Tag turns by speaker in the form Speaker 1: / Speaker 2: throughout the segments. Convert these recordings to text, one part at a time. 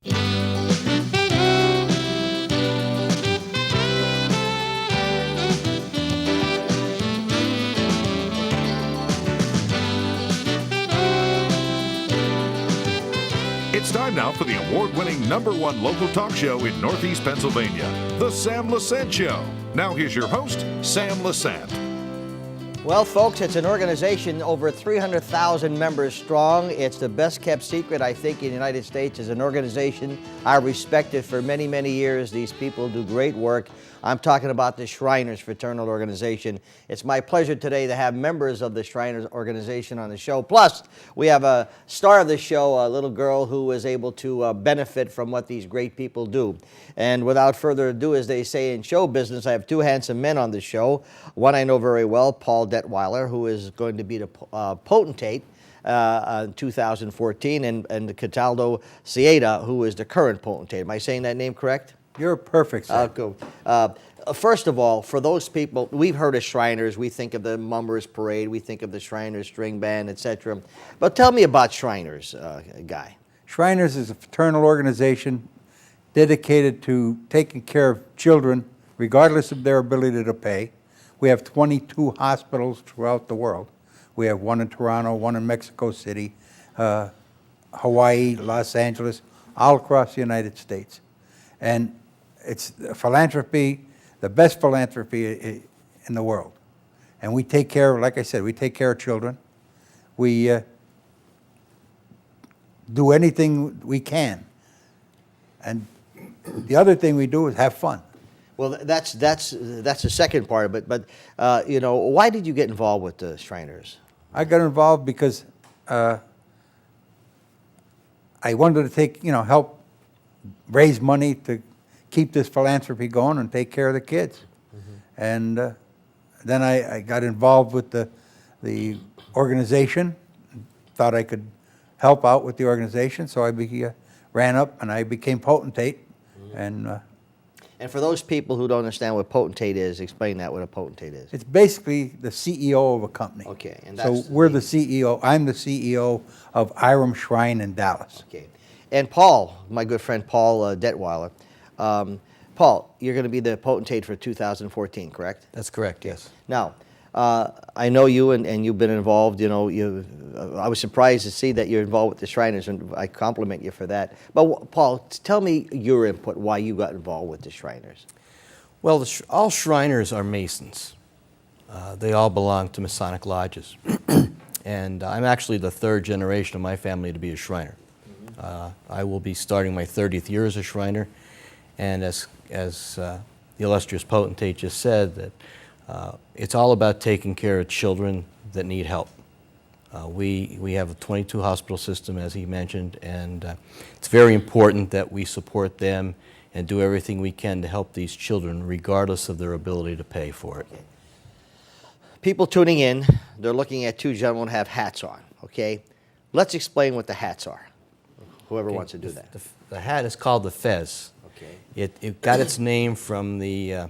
Speaker 1: It's time now for the award-winning #1 local talk show in Northeast Pennsylvania, The Sam Lesante Show. Now here's your host, Sam Lesante.
Speaker 2: Well, folks, it's an organization over 300,000 members strong. It's the best kept secret, I think, in the United States. It's an organization I respected for many, many years. These people do great work. I'm talking about the Shriners Fraternal Organization. It's my pleasure today to have members of the Shriners Organization on the show. Plus, we have a star of the show, a little girl who is able to benefit from what these great people do. And without further ado, as they say in show business, I have two handsome men on the show. One I know very well, Paul Detweiler, who is going to be the potentate in 2014, and Cataldo Cieda, who is the current potentate. Am I saying that name correct?
Speaker 3: You're perfect, sir.
Speaker 2: Go. First of all, for those people, we've heard of Shriners. We think of the Mummers Parade. We think of the Shriners String Band, etc. But tell me about Shriners, Guy.
Speaker 3: Shriners is a fraternal organization dedicated to taking care of children regardless of their ability to pay. We have 22 hospitals throughout the world. We have one in Toronto, one in Mexico City, Hawaii, Los Angeles, all across the United States. And it's philanthropy, the best philanthropy in the world. And we take care, like I said, we take care of children. We do anything we can. And the other thing we do is have fun.
Speaker 2: Well, that's the second part of it. But you know, why did you get involved with the Shriners?
Speaker 3: I got involved because I wanted to help raise money to keep this philanthropy going and take care of the kids. Mm-hmm. And then I got involved with the organization, thought I could help out with the organization, so I ran up and I became potentate. Mm-hmm.
Speaker 2: And for those people who don't understand what potentate is, explain that, what a potentate is.
Speaker 3: It's basically the CEO of a company.
Speaker 2: Okay. And
Speaker 3: so we're the CEO. I'm the CEO of Iram Shrine in Dallas.
Speaker 2: Okay. And Paul, my good friend Paul Detweiler, Paul, you're going to be the potentate for 2014, correct?
Speaker 4: That's correct, yes.
Speaker 2: Now, I know you and you've been involved, you know, I was surprised to see that you're involved with the Shriners, and I compliment you for that. But Paul, tell me your input, why you got involved with the Shriners.
Speaker 4: Well, all Shriners are Masons. They all belong to Masonic lodges. And I'm actually the third generation of my family to be a Shriner. I will be starting my 30th year as a Shriner, and as the illustrious potentate just said, that it's all about taking care of children that need help. We have a 22 hospital system, as he mentioned, and it's very important that we support them and do everything we can to help these children, regardless of their ability to pay for it.
Speaker 2: Okay. People tuning in, they're looking at two gentlemen who have hats on, okay? Let's explain what the hats are, whoever wants to do that.
Speaker 4: The hat is called the fez.
Speaker 2: Okay.
Speaker 4: It got its name from the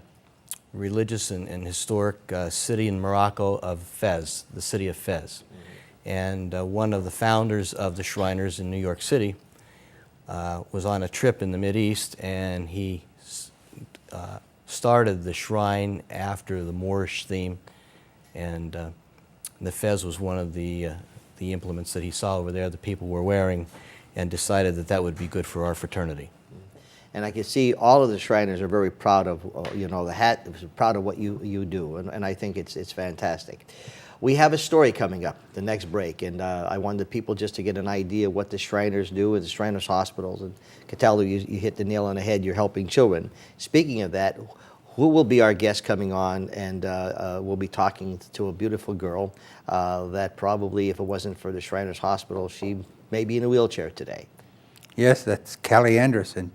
Speaker 4: religious and historic city in Morocco of Fez, the city of Fez. Mm-hmm. And one of the founders of the Shriners in New York City was on a trip in the Mideast, and he started the shrine after the Moorish theme, and the fez was one of the implements that he saw over there the people were wearing, and decided that that would be good for our fraternity.
Speaker 2: And I can see all of the Shriners are very proud of, you know, the hat, proud of what you do, and I think it's fantastic. We have a story coming up, the next break, and I wanted people just to get an idea what the Shriners do at the Shriners hospitals. And Cataldo, you hit the nail on the head, you're helping children. Speaking of that, who will be our guest coming on, and we'll be talking to a beautiful girl that probably, if it wasn't for the Shriners Hospital, she may be in a wheelchair today.
Speaker 3: Yes, that's Callie Anderson.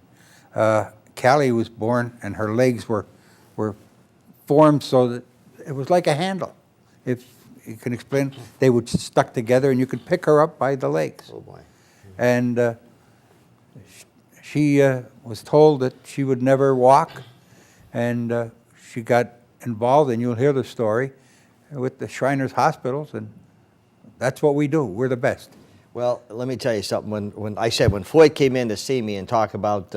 Speaker 3: Callie was born, and her legs were formed so that it was like a handle. If you can explain, they would stuck together, and you could pick her up by the legs.
Speaker 2: Oh boy!
Speaker 3: And she was told that she would never walk, and she got involved, and you'll hear the story, with the Shriners hospitals, and that's what we do. We're the best.
Speaker 2: Well, let me tell you something. When Floyd came in to see me and talk about,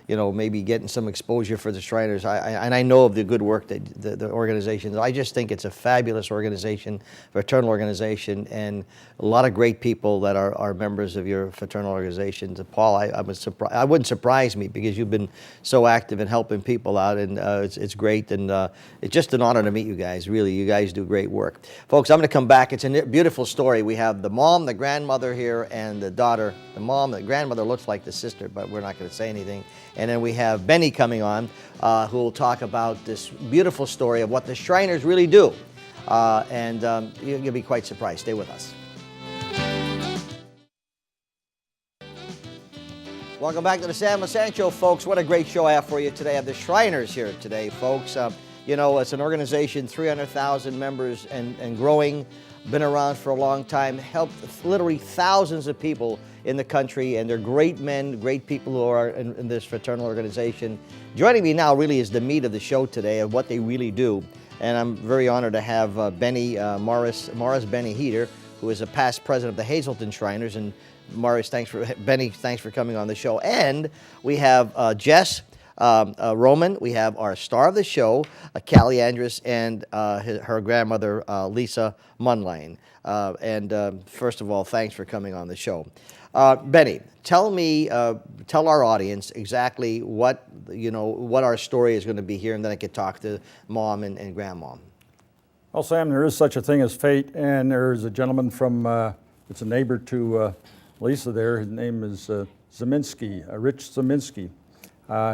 Speaker 2: maybe getting some exposure for the Shriners, I know of the good work that the organization. I just think it's a fabulous organization, fraternal organization, and a lot of great people that are members of your fraternal organization. Paul, I was surprised. I wouldn't surprise me because you've been so active in helping people out, and it's great. And it's just an honor to meet you guys. Really, you guys do great work, folks. I'm going to come back. It's a beautiful story. We have the mom, the grandmother here, and the daughter. The mom, the grandmother looks like the sister, but we're not going to say anything. And then we have Benny coming on, who will talk about this beautiful story of what the Shriners really do. You'll be quite surprised. Stay with us. Welcome back to the Sam Lesante Show, folks. What a great show I have for you today. I have the Shriners here today, folks. It's an organization, 300,000 members and growing. Been around for a long time, helped literally thousands of people in the country, and they're great men, great people who are in this fraternal organization. Joining me now really is the meat of the show today of what they really do. And I'm very honored to have Benny Morris Benny Heater, who is a past president of the Hazelton Shriners. And Benny, thanks for coming on the show. And we have Jess Roman. We have our star of the show, Callie Andrus, and her grandmother, Lisa Munline. First of all, thanks for coming on the show. Benny, tell our audience exactly what our story is going to be here, and then I could talk to Mom and Grandmom.
Speaker 5: Well, Sam, there is such a thing as fate, and there's a gentleman from, it's a neighbor to Lisa there. His name is Zeminski, Rich Zeminski.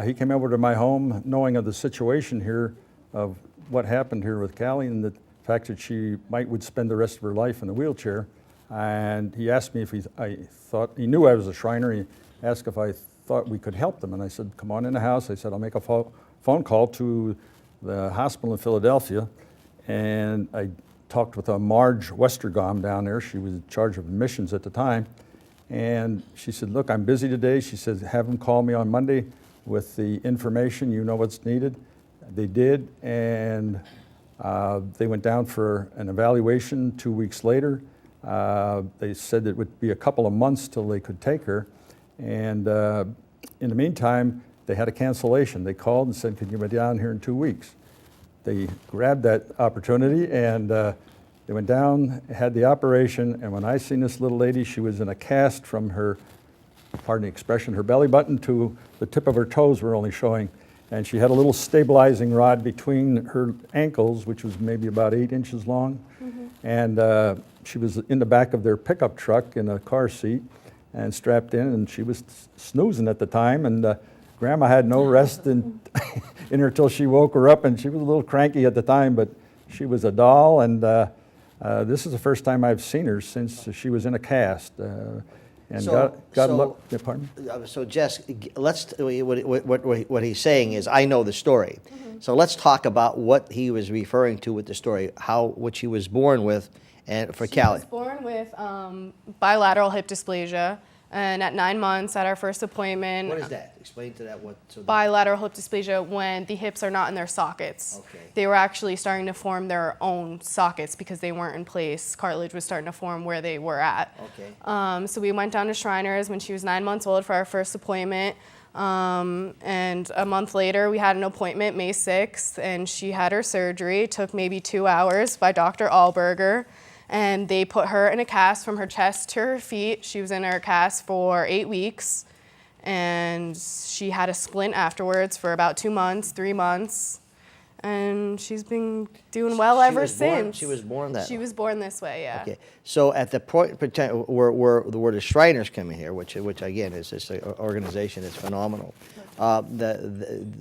Speaker 5: He came over to my home knowing of the situation here, of what happened here with Callie and the fact that she would spend the rest of her life in a wheelchair. And he asked me if he knew I was a Shriner. He asked if I thought we could help them. And I said, come on in the house. I said, I'll make a phone call to the hospital in Philadelphia. And I talked with Marge Westergaard down there. She was in charge of admissions at the time. And she said, look, I'm busy today. She said, have them call me on Monday with the information, what's needed. They did, and they went down for an evaluation 2 weeks later. They said it would be a couple of months till they could take her. And in the meantime, they had a cancellation. They called and said, could you be down here in 2 weeks? They grabbed that opportunity, and they went down, had the operation, and when I seen this little lady, she was in a cast from her, pardon the expression, her belly button to the tip of her toes were only showing. And she had a little stabilizing rod between her ankles, which was maybe about 8 inches long. Mm-hmm. And she was in the back of their pickup truck in a car seat and strapped in, and she was snoozing at the time. And Grandma had no rest in her till she woke her up, and she was a little cranky at the time, but she was a doll. And this is the first time I've seen her since she was in a cast. And pardon me?
Speaker 2: So Jess, what he's saying is, I know the story. Mm-hmm. So let's talk about what he was referring to with the story, what she was born with, and for Callie.
Speaker 6: She was born with bilateral hip dysplasia, and at 9 months, at our first appointment.
Speaker 2: What is that? Explain to that what.
Speaker 6: Bilateral hip dysplasia, when the hips are not in their sockets.
Speaker 2: Okay.
Speaker 6: They were actually starting to form their own sockets because they weren't in place. Cartilage was starting to form where they were at.
Speaker 2: Okay.
Speaker 6: So we went down to Shriners when she was 9 months old for our first appointment. And a month later, we had an appointment, May 6th, and she had her surgery. It took maybe 2 hours by Dr. Allberger. And they put her in a cast from her chest to her feet. She was in her cast for 8 weeks. And she had a splint afterwards for about 2 months, 3 months. And she's been doing well ever since.
Speaker 2: She was born that way?
Speaker 6: She was born this way, yeah.
Speaker 2: Okay. So at the point where the Shriners come in here, which again is this organization that's phenomenal,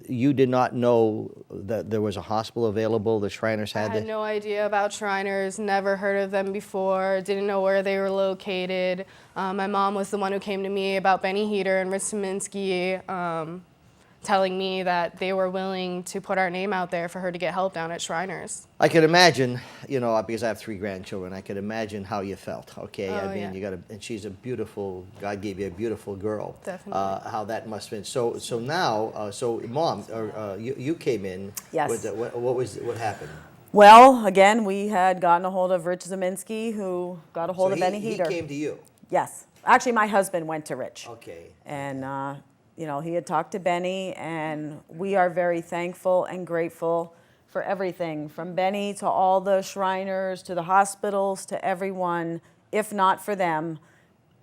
Speaker 2: you did not know that there was a hospital available. The Shriners had.
Speaker 6: I had no idea about Shriners. Never heard of them before. Didn't know where they were located. My mom was the one who came to me about Benny Heater and Rich Szymanski, telling me that they were willing to put our name out there for her to get help down at Shriners.
Speaker 2: I could imagine, because I have 3 grandchildren, I could imagine how you felt, okay?
Speaker 6: Oh,
Speaker 2: I mean,
Speaker 6: yeah.
Speaker 2: and she's a beautiful, God gave you a beautiful girl.
Speaker 6: Definitely.
Speaker 2: How that must have been. So now, Mom, you came in.
Speaker 7: Yes.
Speaker 2: What happened?
Speaker 7: Well, again, we had gotten a hold of Rich Zeminski, who got a hold of Benny Heater.
Speaker 2: He came to you?
Speaker 7: Yes. Actually, my husband went to Rich.
Speaker 2: Okay.
Speaker 7: And, you know, he had talked to Benny, and we are very thankful and grateful for everything, from Benny to all the Shriners, to the hospitals, to everyone. If not for them,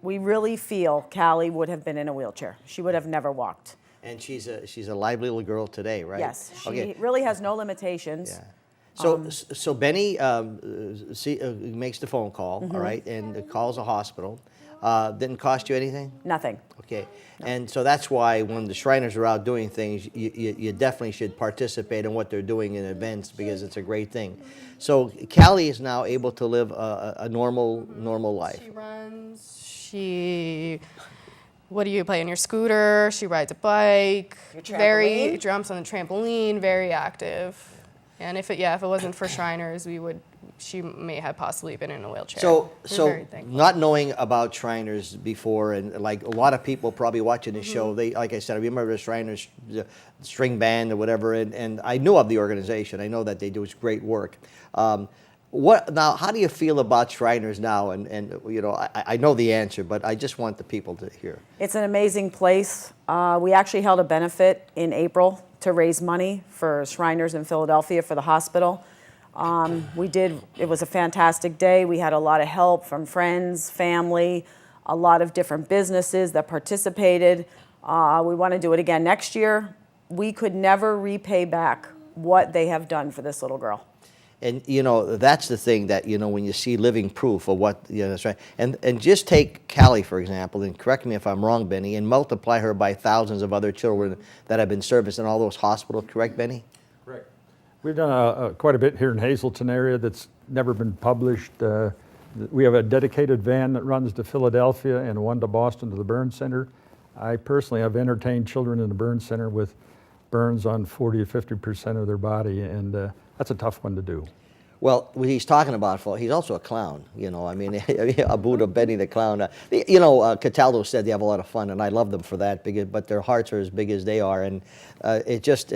Speaker 7: we really feel Callie would have been in a wheelchair. She would have never walked.
Speaker 2: And she's a lively little girl today, right?
Speaker 7: Yes, she really has no limitations.
Speaker 2: Yeah. So Benny makes the phone call, all right, and calls a hospital. Didn't cost you anything?
Speaker 7: Nothing.
Speaker 2: Okay. No. And so that's why when the Shriners are out doing things, you definitely should participate in what they're doing in events, because it's a great thing. So Callie is now able to live a normal life.
Speaker 6: She runs, what do you play on your scooter? She rides a bike. Jumps on the trampoline, very active. And if it wasn't for Shriners, she may have possibly been in a wheelchair.
Speaker 2: So
Speaker 6: very thankful.
Speaker 2: Not knowing about Shriners before, and like a lot of people probably watching the show, they, like I said, I remember the Shriners string band or whatever, and I knew of the organization. I know that they do great work. How do you feel about Shriners now? And you know, I know the answer, but I just want the people to hear. It's
Speaker 7: an amazing place. We actually held a benefit in April to raise money for Shriners in Philadelphia for the hospital. It was a fantastic day. We had a lot of help from friends, family, a lot of different businesses that participated. We want to do it again next year. We could never repay back what they have done for this little girl.
Speaker 2: And, you know, that's the thing that, you know, when you see living proof of what, you know, that's right. And just take Callie, for example, and correct me if I'm wrong, Benny, and multiply her by thousands of other children that have been serviced in all those hospitals. Correct, Benny?
Speaker 5: Correct. We've done quite a bit here in Hazleton area that's never been published. We have a dedicated van that runs to Philadelphia and one to Boston to the burn center. I personally have entertained children in the burn center with burns on 40 to 50% of their body, and that's a tough one to do.
Speaker 2: Well, what he's talking about, he's also a clown, you know. I mean, a Buddha, Benny the clown. You know, Cataldo said they have a lot of fun, and I love them for that, but their hearts are as big as they are, and it's just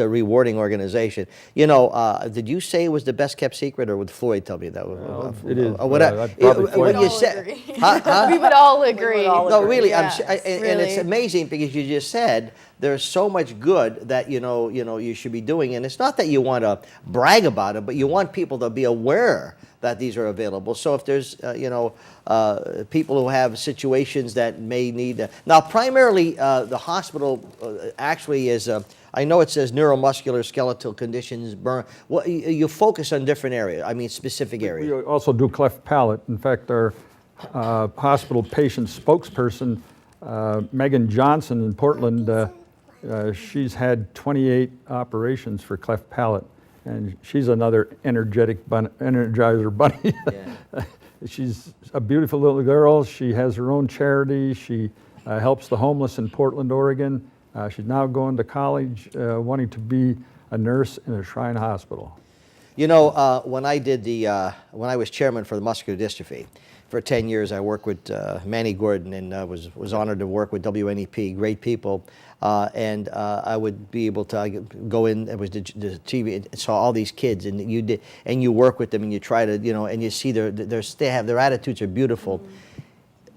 Speaker 2: a rewarding organization. You know, did you say it was the best kept secret, or would Floyd tell me that?
Speaker 5: It is.
Speaker 2: What you said,
Speaker 6: we would all agree.
Speaker 2: No, really,
Speaker 6: yeah,
Speaker 2: and it's amazing because you just said there's so much good that you should be doing, and it's not that you want to brag about it, but you want people to be aware that these are available. So if there's people who have situations that may need now, primarily the hospital actually is I know it says neuromuscular skeletal conditions, burn. Well, you focus on different areas. I mean, specific areas.
Speaker 5: We also do cleft palate. In fact, our hospital patient spokesperson, Megan Johnson in Portland, she's had 28 operations for cleft palate, and she's another energizer bunny. Yeah. She's a beautiful little girl. She has her own charity. She helps the homeless in Portland, Oregon. She's now going to college, wanting to be a nurse in a Shrine Hospital.
Speaker 2: You know, when I was chairman for the muscular dystrophy, for 10 years I worked with Manny Gordon, and was honored to work with WNEP, great people. And I would be able to go in. It was the TV. And saw all these kids, and you work with them, and you try to, you know, and you see their attitudes are beautiful. Mm-hmm.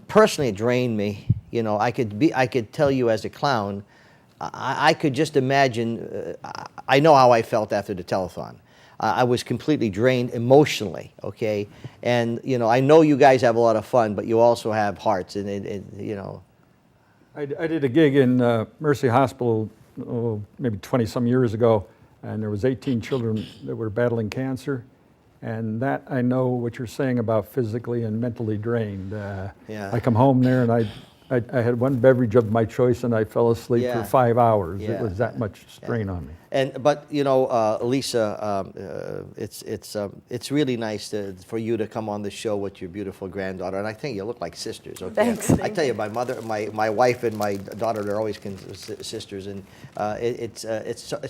Speaker 2: Personally, it drained me. You know, I could tell you as a clown, I could just imagine. I know how I felt after the telethon. I was completely drained emotionally. Okay, and you know, I know you guys have a lot of fun, but you also have hearts, and you know.
Speaker 5: I did a gig in Mercy Hospital maybe 20-some years ago, and there was 18 children that were battling cancer, and that I know what you're saying about physically and mentally drained.
Speaker 2: Yeah.
Speaker 5: I come home there, and I had one beverage of my choice, and I fell asleep for 5 hours. Yeah. It was that much strain on me.
Speaker 2: But you know, Lisa, it's really nice for you to come on the show with your beautiful granddaughter, and I think you look like sisters. Okay,
Speaker 7: thanks.
Speaker 2: I tell you, my wife and my daughter, they're always sisters, and it's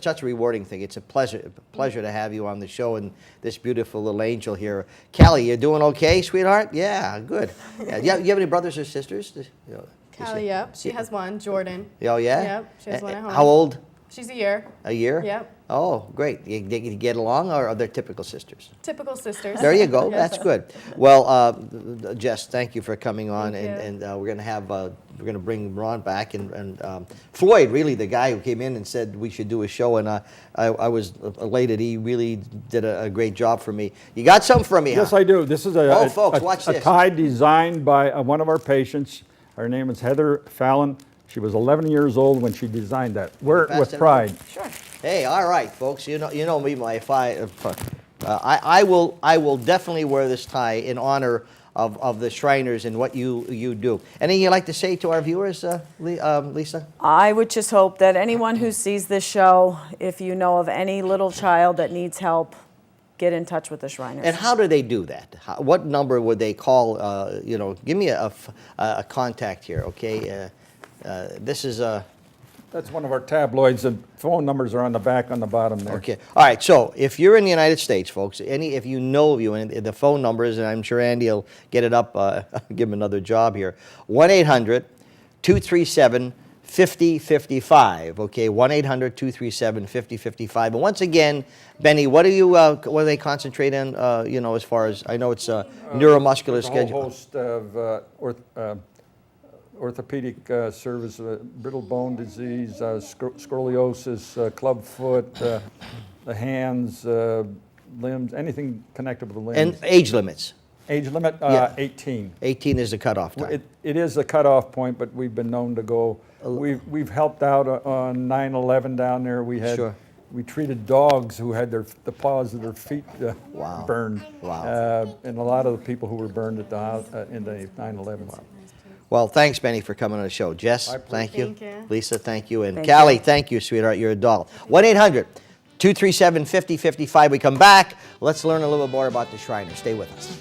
Speaker 2: such a rewarding thing. It's a pleasure to have you on the show, and this beautiful little angel here, Callie. You doing okay, sweetheart? Yeah, good. Yeah. You have any brothers or sisters? You know,
Speaker 6: Callie, yep. She has one, Jordan.
Speaker 2: Oh, yeah?
Speaker 6: Yep, she has one at home.
Speaker 2: How old?
Speaker 6: She's a year.
Speaker 2: A year?
Speaker 6: Yep.
Speaker 2: Oh, great. You get along, or are they typical sisters?
Speaker 6: Typical sisters.
Speaker 2: There you go.
Speaker 6: Yes.
Speaker 2: That's good. Well, Jess, thank you for coming on,
Speaker 6: Thank you.
Speaker 2: and we're going to have we're going to bring Ron back, and Floyd, really the guy who came in and said we should do a show, and I was elated. He really did a great job for me. You got something for me?
Speaker 5: Yes,
Speaker 2: huh?
Speaker 5: I do. This is
Speaker 2: Folks, watch
Speaker 5: a
Speaker 2: this.
Speaker 5: tie designed by one of our patients. Her name is Heather Fallon. She was 11 years old when she designed that. Wear it
Speaker 2: Pass
Speaker 5: with
Speaker 2: it
Speaker 5: pride.
Speaker 2: around. Sure. Hey, all right, folks. You know me. I will definitely wear this tie in honor of the Shriners and what you do. Anything you'd like to say to our viewers, Lisa?
Speaker 7: I would just hope that anyone who sees this show, if you know of any little child that needs help, get in touch with the Shriners.
Speaker 2: And how do they do that? What number would they call? Give me a contact here, okay? This is a.
Speaker 5: That's one of our tabloids. The phone numbers are on the back, on the bottom there.
Speaker 2: Okay. All right. So if you're in the United States, folks, if you know of you, and the phone numbers, and I'm sure Andy will get it up, give him another job here. 1-800-237-5055. Okay. 1-800-237-5055. And once again, Benny, what do they concentrate on? As far as I know, it's neuromuscular
Speaker 5: There's a
Speaker 2: schedule.
Speaker 5: whole host of orthopedic service, brittle bone disease, scoliosis, clubfoot, the hands, limbs, anything connected with the limbs.
Speaker 2: And age limits.
Speaker 5: Age limit,
Speaker 2: Yeah.
Speaker 5: 18.
Speaker 2: 18 is the cutoff time.
Speaker 5: It is a cutoff point, but we've been known to go. We've helped out on 9/11 down there.
Speaker 2: Sure.
Speaker 5: We treated dogs who had the paws of their feet
Speaker 2: Wow.
Speaker 5: burned.
Speaker 2: Wow.
Speaker 5: And a lot of the people who were burned at in the 9/11.
Speaker 2: Well, thanks, Benny, for coming on the show. Jess, thank you.
Speaker 6: Thank you.
Speaker 2: Lisa, thank you. And
Speaker 7: Thank
Speaker 2: Callie,
Speaker 7: you.
Speaker 2: thank you, sweetheart. You're a doll. 1-800-237-5055. We come back. Let's learn a little bit more about the Shriners. Stay with us.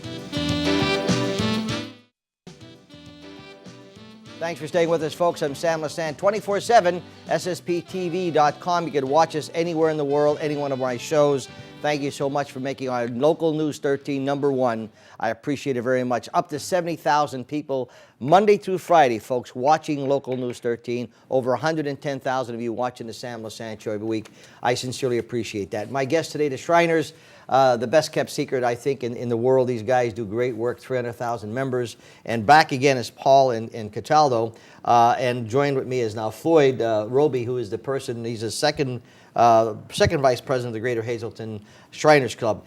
Speaker 2: Thanks for staying with us, folks. I'm Sam Lesante, 24/7, SSPTV.com. You can watch us anywhere in the world, any one of my shows. Thank you so much for making our local News 13 #1. I appreciate it very much. Up to 70,000 people Monday through Friday, folks, watching local News 13. Over 110,000 of you watching the Sam Lesante Show every week. I sincerely appreciate that. My guest today, the Shriners, the best kept secret, I think, in the world. These guys do great work, 300,000 members. And back again is Paul and Cataldo. And joined with me is now Floyd Roby, who is the person, he's the second vice president of the Greater Hazleton Shriners Club.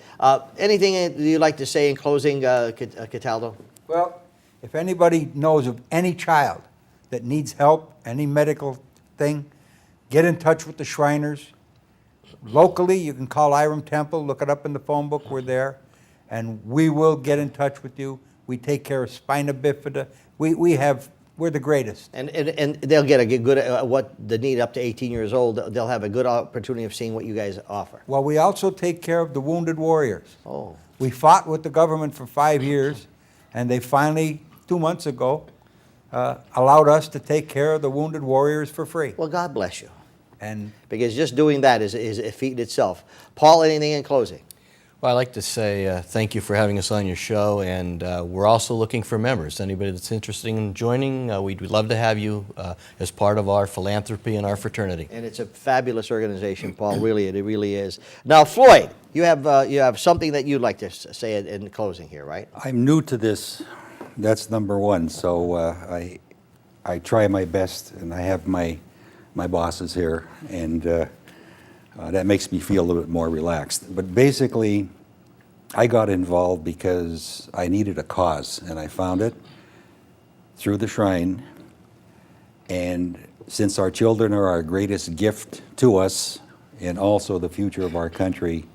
Speaker 2: Anything you'd like to say in closing, Cataldo?
Speaker 3: Well, if anybody knows of any child that needs help, any medical thing, get in touch with the Shriners. Locally, you can call Iram Temple, look it up in the phone book, we're there, and we will get in touch with you. We take care of spina bifida. We're the greatest.
Speaker 2: And they'll get a good, what the need up to 18 years old, they'll have a good opportunity of seeing what you guys offer.
Speaker 3: Well, we also take care of the wounded warriors.
Speaker 2: Oh.
Speaker 3: We fought with the government for 5 years, and they finally, 2 months ago, allowed us to take care of the wounded warriors for free.
Speaker 2: Well, God bless you.
Speaker 3: And
Speaker 2: Because just doing that is a feat in itself. Paul, anything in closing?
Speaker 4: Well, I'd like to say thank you for having us on your show, and we're also looking for members. Anybody that's interested in joining, we'd love to have you as part of our philanthropy and our fraternity.
Speaker 2: And it's a fabulous organization, Paul. Really, it really is. Now, Floyd, you have something that you'd like to say in closing here, right?
Speaker 8: I'm new to this. That's number one. So I try my best, and I have my bosses here, and that makes me feel a little bit more relaxed. But basically, I got involved because I needed a cause, and I found it through the Shrine. And since our children are our greatest gift to us, and also the future of our country,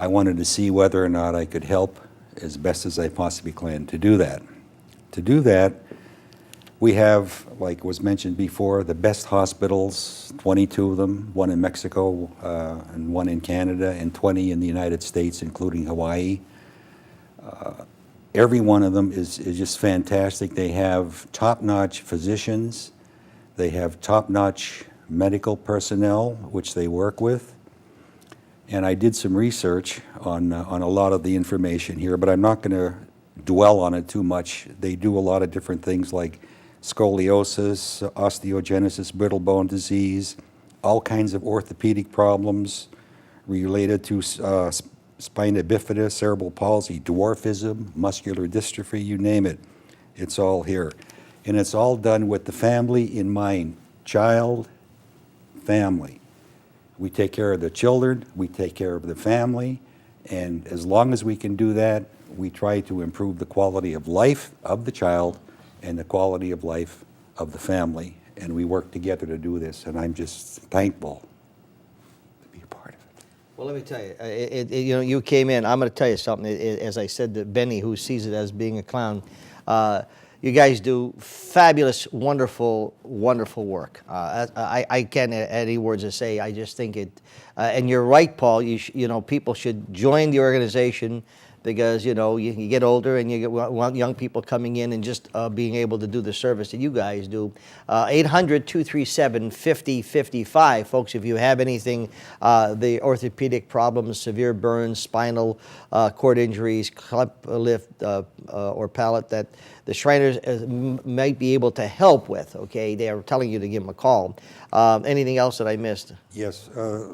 Speaker 8: I wanted to see whether or not I could help as best as I possibly can to do that. To do that, we have, like was mentioned before, the best hospitals, 22 of them, one in Mexico and one in Canada, and 20 in the United States, including Hawaii. Every one of them is just fantastic. They have top-notch physicians. They have top-notch medical personnel, which they work with. And I did some research on a lot of the information here, but I'm not going to dwell on it too much. They do a lot of different things like scoliosis, osteogenesis, brittle bone disease, all kinds of orthopedic problems, related to spina bifida, cerebral palsy, dwarfism, muscular dystrophy, you name it. It's all here. And it's all done with the family in mind. Child, family. We take care of the children, we take care of the family, and as long as we can do that, we try to improve the quality of life of the child and the quality of life of the family. And we work together to do this, and I'm just thankful to be a part of it.
Speaker 2: Well, let me tell you, you know, you came in. I'm going to tell you something. As I said to Benny, who sees it as being a clown, you guys do fabulous, wonderful, wonderful work. I can't add any words to say. I just think it, and you're right, Paul. You know, people should join the organization because you know you get older and you get young people coming in and just being able to do the service that you guys do. 800-237-5055, folks. If you have anything, the orthopedic problems, severe burns, spinal cord injuries, cleft lip or palate that the Shriners might be able to help with. Okay, they are telling you to give them a call. Anything else that I missed?
Speaker 8: Yes,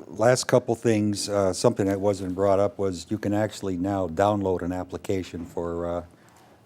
Speaker 8: last couple things, something that wasn't brought up was you can actually now download an application for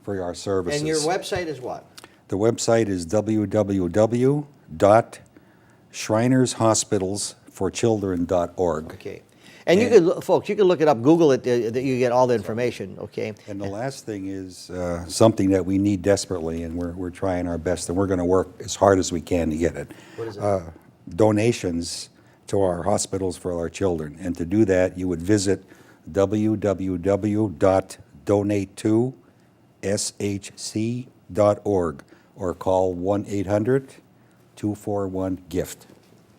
Speaker 8: our services.
Speaker 2: And your website is what?
Speaker 8: The website is www.shrinershospitalsforchildren.org.
Speaker 2: Okay. And you could, folks, you can look it up, Google it, you get all the information, okay?
Speaker 8: And the last thing is something that we need desperately, and we're trying our best, and we're going to work as hard as we can to get it.
Speaker 2: What is it?
Speaker 8: Donations to our hospitals for our children. And to do that, you would visit www.donate2shc.org or call 1-800-241-GIFT.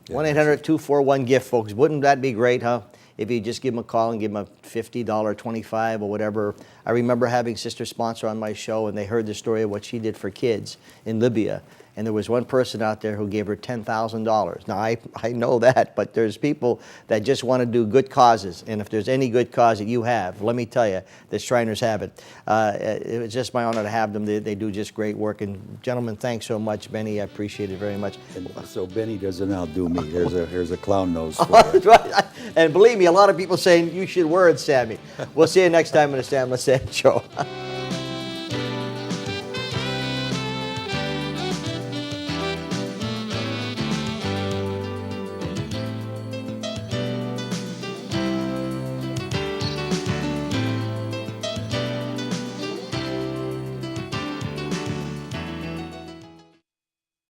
Speaker 2: 1-800-241-GIFT, folks. Wouldn't that be great, huh? If you just give them a call and give them a $50, $25, or whatever. I remember having Sister Sponsor on my show, and they heard the story of what she did for kids in Libya. And there was one person out there who gave her $10,000. Now, I know that, but there's people that just want to do good causes. And if there's any good cause that you have, let me tell you, the Shriners have it. It was just my honor to have them. They do just great work. And gentlemen, thanks so much. Benny, I appreciate it very much.
Speaker 8: And so Benny doesn't outdo me. There's a clown nose for
Speaker 2: That's right. And believe me, a lot of people saying you should wear it, Sammy. We'll see you next time on the Sam Lesante Show.